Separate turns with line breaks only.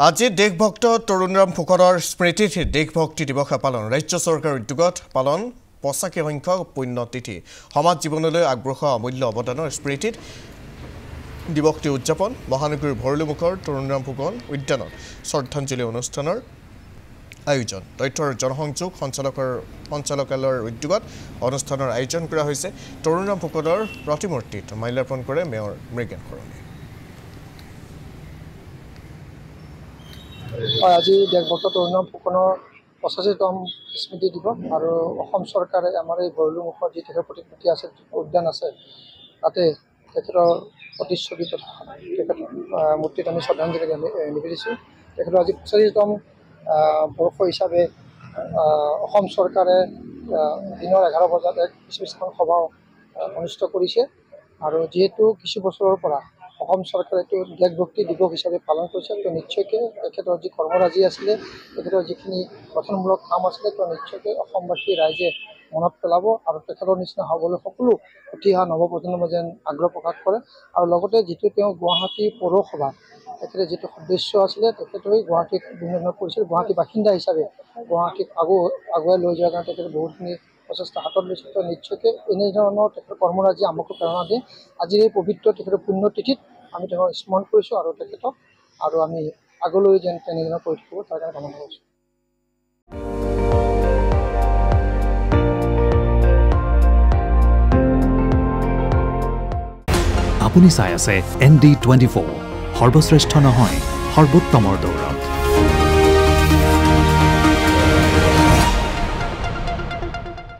আজি দেশভক্ত তৰুণৰাম ফুকনৰ স্মৃতিত দেশভক্তি দিৱস পালন ৰাজ্য চৰকাৰৰ উদ্যোগত পালন ৮৫ সংখ্যক পুণ্যতিথি সমাজ জীৱনলৈ আগবঢ়োৱা অমূল্য অৱদানৰ স্মৃতিত দিৱসটি উদযাপন মহানগৰীৰ ভৰলুমুখৰ তৰুণৰাম ফুকন উদ্যানত শ্ৰদ্ধাঞ্জলি অনুষ্ঠানৰ আয়োজন তথ্যৰ জনসংযোগ সঞ্চালকালয়ৰ উদ্যোগত অনুষ্ঠানৰ আয়োজন কৰা হৈছে তৰুণৰাম ফুকনৰ প্ৰতিমূৰ্তিত মাল্যাৰ্পণ কৰে মেয়ৰ মৃগেন শৰণে
আজি দেশভক্ত তৰুণৰাম ফুকনৰ ৮৫তম স্মৃতি দিৱস আৰু অসম চৰকাৰে আমাৰ এই ভৰলুমুখৰ যি তেখেতৰ প্ৰতিমূৰ্তি আছে উদ্যান আছে তাতে তেখেতৰ প্ৰতিচ্ছবি তথা তেখেতৰ মূৰ্তিত আমি শ্ৰদ্ধাঞ্জলি নিবেদিছোঁ তেখেতৰ আজি ৮৫তম বৰ্ষ হিচাপে অসম চৰকাৰে দিনৰ ১১ বজাত এক বিশেষণ সভা অনুষ্ঠিত কৰিছে আৰু যিহেতু কিছু বছৰৰ পৰা অসম চৰকাৰে এইটো দেশভক্তি দিৱস হিচাপে পালন কৰিছে তো নিশ্চয়কৈ তেখেতৰ যি কৰ্মৰাজি আছিলে তেখেতৰ যিখিনি গঠনমূলক কাম আছিলে তো নিশ্চয়কৈ অসমবাসী ৰাইজে মনত পেলাব আৰু তেখেতৰ নিচিনা হ'বলৈ সকলো উঠি অহা নৱপ্ৰজন্মই যেন আগ্ৰহ প্ৰকাশ কৰে আৰু লগতে যিটো তেওঁ গুৱাহাটী পৌৰসভা তেখেতে যিটো সদস্য আছিলে তেখেতে গুৱাহাটীক বিভিন্ন ধৰণৰ কৰিছিল গুৱাহাটী বাসিন্দা হিচাপে গুৱাহাটীক আগুৱাই লৈ যোৱাৰ কাৰণে তেখেতে বহুতখিনি প্ৰচেষ্টা হাতত লৈছে তো নিশ্চয়কৈ এনেধৰণৰ তেখেতৰ কৰ্মৰাজি আমাকো প্ৰেৰণা দিয়ে আজিৰ এই পবিত্ৰ তেখেতৰ পুণ্যতিথিত আমি তেওঁক স্মৰণ কৰিছোঁ আৰু তেখেতক আৰু আমি আগলৈ যেন তেনেধৰণৰ কৰি থাকিব তাৰ কাৰণে কামনা কৰিছোঁ
আপুনি চাই আছে ND24 সৰ্বশ্ৰেষ্ঠ নহয় সৰ্বোত্তমৰ দৌৰ